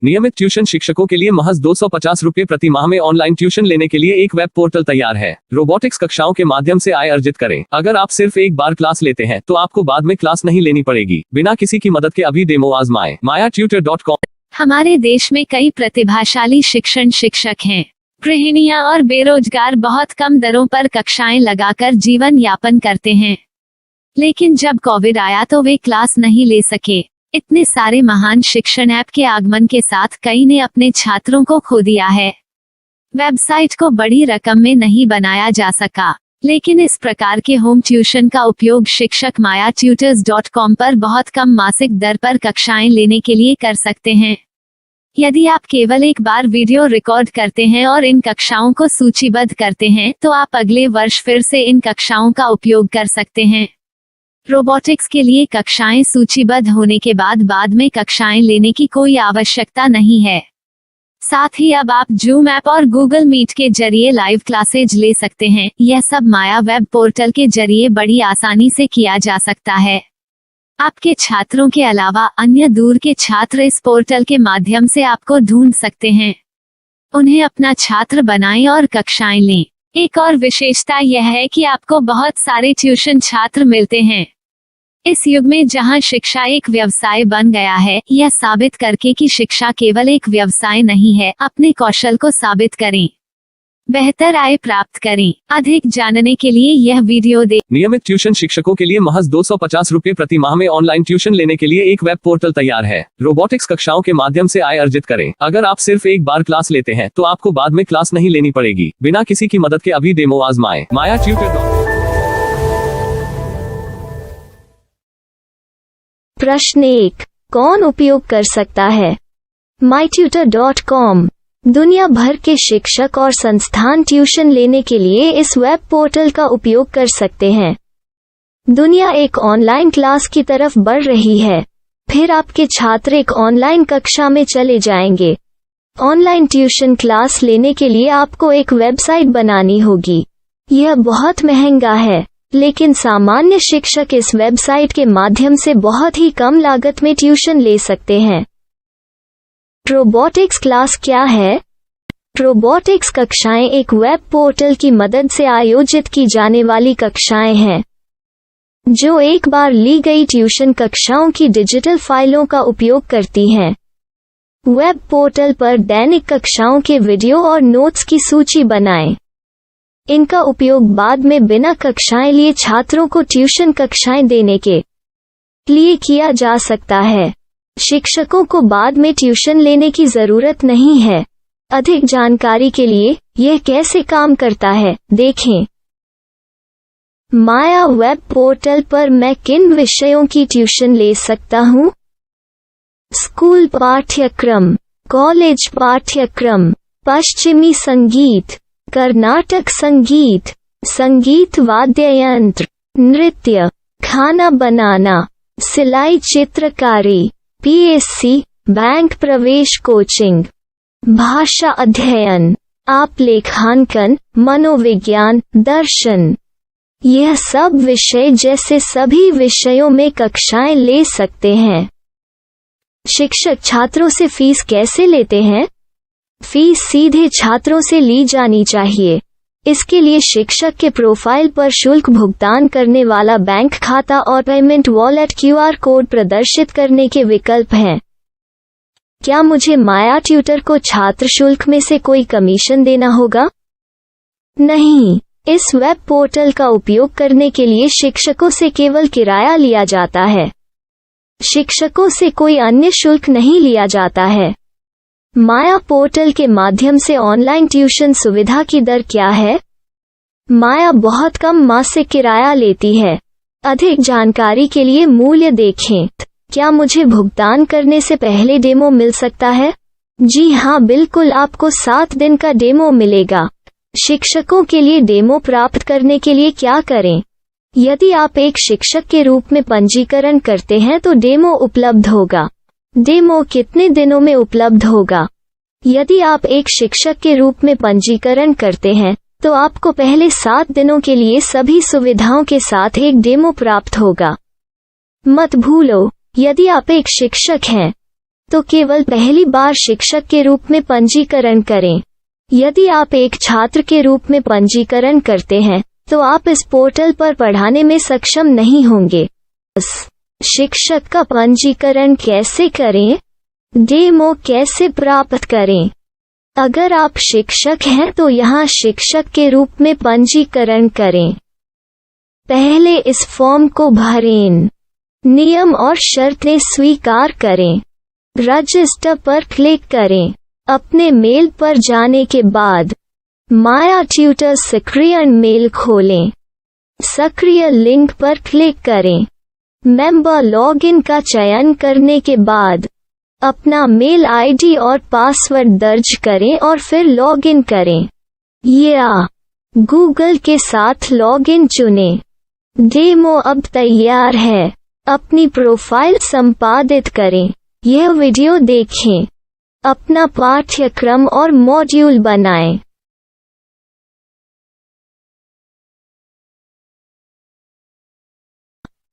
नियमित ट्यूशन शिक्षकों के लिए महज 250 रुपए प्रति माह में ऑनलाइन ट्यूशन लेने के लिए एक वेब पोर्टल तैयार है। रोबोटिक्स कक्षाओं के माध्यम से आय अर्जित करें। अगर आप सिर्फ एक बार क्लास लेते हैं तो आपको बाद में क्लास नहीं लेनी पड़ेगी। बिना किसी की मदद के अभी डेमो आजमाएं। mayatutor.com। हमारे देश में कई प्रतिभाशाली शिक्षक हैं। गृहिणियां और बेरोजगार बहुत कम दरों पर कक्षाएं लगाकर जीवन यापन करते हैं, लेकिन जब कोविड आया तो वे क्लास नहीं ले सके। इतने सारे महान शिक्षण ऐप के आगमन के साथ कई ने अपने छात्रों को खो दिया है। वेबसाइट को बड़ी रकम में नहीं बनाया जा सका, लेकिन इस प्रकार के होम ट्यूशन का उपयोग शिक्षक mayatutors.com पर बहुत कम मासिक दर पर कक्षाएं लेने के लिए कर सकते हैं। यदि आप केवल एक बार वीडियो रिकॉर्ड करते हैं और इन कक्षाओं को सूचीबद्ध करते हैं तो आप अगले वर्ष फिर से इन कक्षाओं का उपयोग कर सकते हैं। रोबोटिक्स के लिए कक्षाएं सूचीबद्ध होने के बाद में कक्षाएं लेने की कोई आवश्यकता नहीं है। साथ ही अब आप जूम ऐप और गूगल मीट के जरिए लाइव क्लासेज ले सकते हैं। यह सब माया वेब पोर्टल के जरिए बड़ी आसानी से किया जा सकता है। आपके छात्रों के अलावा अन्य दूर के छात्र इस पोर्टल के माध्यम से आपको ढूंढ सकते हैं। उन्हें अपना छात्र बनाएं और कक्षाएं लें। एक और विशेषता यह है कि आपको बहुत सारे ट्यूशन छात्र मिलते हैं। इस युग में जहां शिक्षा एक व्यवसाय बन गया है, यह साबित करके कि शिक्षा केवल एक व्यवसाय नहीं है, अपने कौशल को साबित करें, बेहतर आय प्राप्त करें। अधिक जानने के लिए यह वीडियो देखें। नियमित ट्यूशन शिक्षकों के लिए महज 250 रुपए प्रति माह में ऑनलाइन ट्यूशन लेने के लिए एक वेब पोर्टल तैयार है। रोबोटिक्स कक्षाओं के माध्यम से आय अर्जित करें। अगर आप सिर्फ एक बार क्लास लेते हैं तो आपको बाद में क्लास नहीं लेनी पड़ेगी। बिना किसी की मदद के अभी डेमो आजमाएं। mayatutor.com। प्रश्न 1, कौन उपयोग कर सकता है? mytutor.com दुनिया भर के शिक्षक और संस्थान ट्यूशन लेने के लिए इस वेब पोर्टल का उपयोग कर सकते हैं। दुनिया एक ऑनलाइन क्लास की तरफ बढ़ रही है, फिर आपके छात्र एक ऑनलाइन कक्षा में चले जाएंगे। ऑनलाइन ट्यूशन क्लास लेने के लिए आपको एक वेबसाइट बनानी होगी। यह बहुत महंगा है, लेकिन सामान्य शिक्षक इस वेबसाइट के माध्यम से बहुत ही कम लागत में ट्यूशन ले सकते हैं। रोबोटिक्स क्लास क्या है? रोबोटिक्स कक्षाएं एक वेब पोर्टल की मदद से आयोजित की जाने वाली कक्षाएं हैं, जो एक बार ली गई ट्यूशन कक्षाओं की डिजिटल फाइलों का उपयोग करती हैं। वेब पोर्टल पर दैनिक कक्षाओं के वीडियो और नोट्स की सूची बनाएं। इनका उपयोग बाद में बिना कक्षाएं लिए छात्रों को ट्यूशन कक्षाएं देने के लिए किया जा सकता है। शिक्षकों को बाद में ट्यूशन लेने की जरूरत नहीं है। अधिक जानकारी के लिए यह कैसे काम करता है देखें। माया वेब पोर्टल पर मैं किन विषयों की ट्यूशन ले सकता हूँ? स्कूल पाठ्यक्रम, कॉलेज पाठ्यक्रम, पश्चिमी संगीत, कर्नाटक संगीत, संगीत वाद्य यंत्र, नृत्य, खाना बनाना, सिलाई चित्रकारी, पीएससी, बैंक प्रवेश कोचिंग, भाषा अध्ययन, आप लेखांकन, मनोविज्ञान, दर्शन। यह सब विषय जैसे सभी विषयों में कक्षाएं ले सकते हैं। शिक्षक छात्रों से फीस कैसे लेते हैं? फीस सीधे छात्रों से ली जानी चाहिए। इसके लिए शिक्षक के प्रोफाइल पर शुल्क भुगतान करने वाला बैंक खाता और पेमेंट वॉलेट क्यूआर कोड प्रदर्शित करने के विकल्प हैं। क्या मुझे माया ट्यूटर को छात्र शुल्क में से कोई कमीशन देना होगा? नहीं, इस वेब पोर्टल का उपयोग करने के लिए शिक्षकों से केवल किराया लिया जाता है। शिक्षकों से कोई अन्य शुल्क नहीं लिया जाता है। माया पोर्टल के माध्यम से ऑनलाइन ट्यूशन सुविधा की दर क्या है? माया बहुत कम मासिक किराया लेती है। अधिक जानकारी के लिए मूल्य देखें। क्या मुझे भुगतान करने से पहले डेमो मिल सकता है? जी हाँ, बिल्कुल, आपको 7 दिन का डेमो मिलेगा। शिक्षकों के लिए डेमो प्राप्त करने के लिए क्या करें? यदि आप एक शिक्षक के रूप में पंजीकरण करते हैं तो डेमो उपलब्ध होगा। डेमो कितने दिनों में उपलब्ध होगा? यदि आप एक शिक्षक के रूप में पंजीकरण करते हैं तो आपको पहले 7 दिनों के लिए सभी सुविधाओं के साथ एक डेमो प्राप्त होगा। मत भूलो, यदि आप एक शिक्षक हैं तो केवल पहली बार शिक्षक के रूप में पंजीकरण करें। यदि आप एक छात्र के रूप में पंजीकरण करते हैं तो आप इस पोर्टल पर पढ़ाने में सक्षम नहीं होंगे। शिक्षक का पंजीकरण कैसे करें? डेमो कैसे प्राप्त करें? अगर आप शिक्षक हैं तो यहाँ शिक्षक के रूप में पंजीकरण करें। पहले इस फॉर्म को भरें। नियम और शर्तें स्वीकार करें। रजिस्टर पर क्लिक करें। अपने मेल पर जाने के बाद माया ट्यूटर सक्रिय मेल खोलें। सक्रिय लिंक पर क्लिक करें। मेंबर लॉगिन का चयन करने के बाद अपना मेल आईडी और पासवर्ड दर्ज करें और फिर लॉगिन करें या गूगल के साथ लॉगिन चुनें। डेमो अब तैयार है। अपनी प्रोफाइल संपादित करें। यह वीडियो देखें। अपना पाठ्यक्रम और मॉड्यूल बनाएं।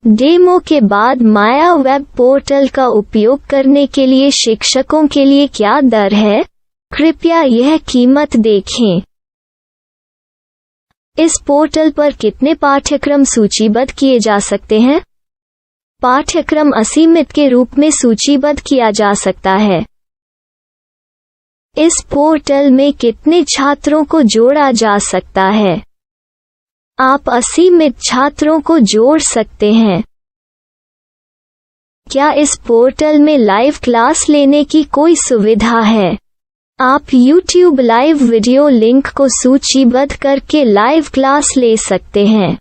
डेमो के बाद माया वेब पोर्टल का उपयोग करने के लिए शिक्षकों के लिए क्या दर है? कृपया यह कीमत देखें। इस पोर्टल पर कितने पाठ्यक्रम सूचीबद्ध किए जा सकते हैं? पाठ्यक्रम असीमित के रूप में सूचीबद्ध किया जा सकता है। इस पोर्टल में कितने छात्रों को जोड़ा जा सकता है? आप असीमित छात्रों को जोड़ सकते हैं। क्या इस पोर्टल में लाइव क्लास लेने की कोई सुविधा है? आप YouTube लाइव वीडियो लिंक को सूचीबद्ध करके लाइव क्लास ले सकते हैं।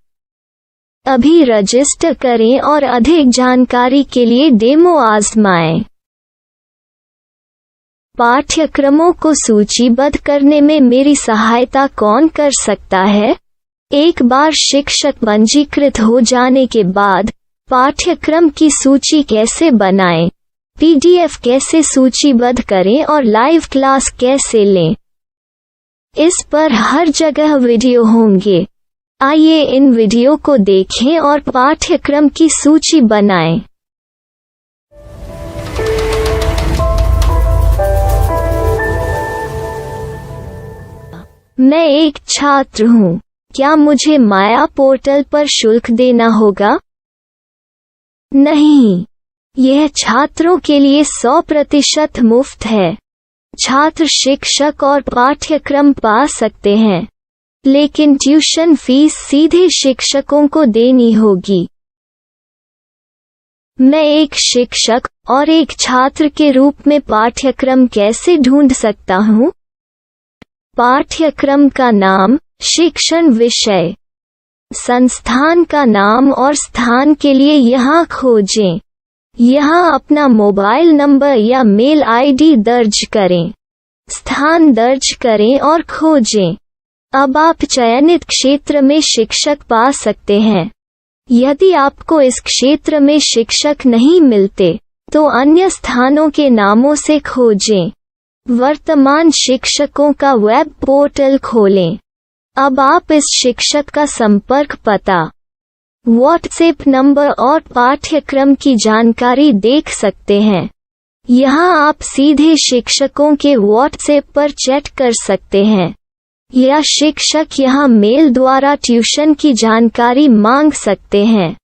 अभी रजिस्टर करें और अधिक जानकारी के लिए डेमो आजमाएं। पाठ्यक्रमों को सूचीबद्ध करने में मेरी सहायता कौन कर सकता है? एक बार शिक्षक पंजीकृत हो जाने के बाद पाठ्यक्रम की सूची कैसे बनाएं, PDF कैसे सूचीबद्ध करें और लाइव क्लास कैसे लें, इस पर हर जगह वीडियो होंगे। आइए इन वीडियो को देखें और पाठ्यक्रम की सूची बनाएं। मैं एक छात्र हूँ। क्या मुझे माया पोर्टल पर शुल्क देना होगा? नहीं, यह छात्रों के लिए 100% मुफ्त है। छात्र शिक्षक और पाठ्यक्रम पा सकते हैं, लेकिन ट्यूशन फीस सीधे शिक्षकों को देनी होगी। मैं एक शिक्षक और एक छात्र के रूप में पाठ्यक्रम कैसे ढूंढ सकता हूँ? पाठ्यक्रम का नाम, शिक्षण विषय, संस्थान का नाम और स्थान के लिए यहाँ खोजें। यहाँ अपना मोबाइल नंबर या मेल आईडी दर्ज करें। स्थान दर्ज करें और खोजें। अब आप चयनित क्षेत्र में शिक्षक पा सकते हैं। यदि आपको इस क्षेत्र में शिक्षक नहीं मिलते, तो अन्य स्थानों के नामों से खोजें। वर्तमान शिक्षकों का वेब पोर्टल खोलें। अब आप इस शिक्षक का संपर्क पता, व्हाट्सएप नंबर और पाठ्यक्रम की जानकारी देख सकते हैं। यहाँ आप सीधे शिक्षकों के व्हाट्सएप पर चैट कर सकते हैं या शिक्षक यहाँ मेल द्वारा ट्यूशन की जानकारी मांग सकते हैं।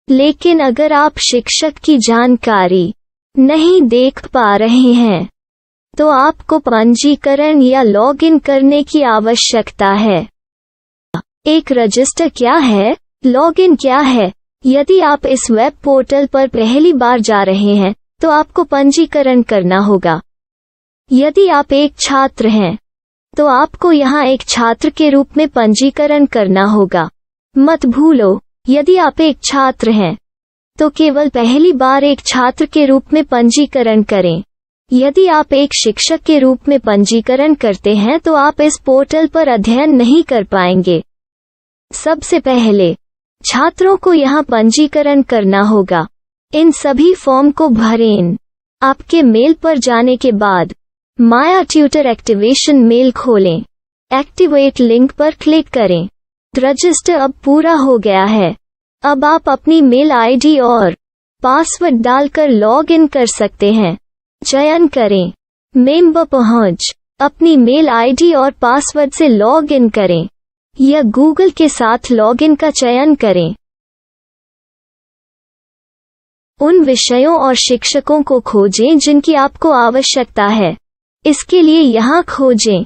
लेकिन अगर आप शिक्षक की जानकारी नहीं देख पा रहे हैं, तो आपको पंजीकरण या लॉगिन करने की आवश्यकता है। एक रजिस्टर क्या है? लॉगिन क्या है? यदि आप इस वेब पोर्टल पर पहली बार जा रहे हैं, तो आपको पंजीकरण करना होगा। यदि आप एक छात्र हैं, तो आपको यहाँ एक छात्र के रूप में पंजीकरण करना होगा। मत भूलो, यदि आप एक छात्र हैं, तो केवल पहली बार एक छात्र के रूप में पंजीकरण करें। यदि आप एक शिक्षक के रूप में पंजीकरण करते हैं तो आप इस पोर्टल पर अध्ययन नहीं कर पाएंगे। सबसे पहले छात्रों को यहाँ पंजीकरण करना होगा। इन सभी फॉर्म को भरें। आपके मेल पर जाने के बाद माया ट्यूटर एक्टिवेशन मेल खोलें। एक्टिवेट लिंक पर क्लिक करें। रजिस्टर अब पूरा हो गया है। अब आप अपनी मेल आईडी और पासवर्ड डालकर लॉग इन कर सकते हैं। चयन करें। मेंबर पहुंच। अपनी मेल आईडी और पासवर्ड से लॉग इन करें या गूगल के साथ लॉगिन का चयन करें। उन विषयों और शिक्षकों को खोजें जिनकी आपको आवश्यकता है। इसके लिए यहाँ खोजें।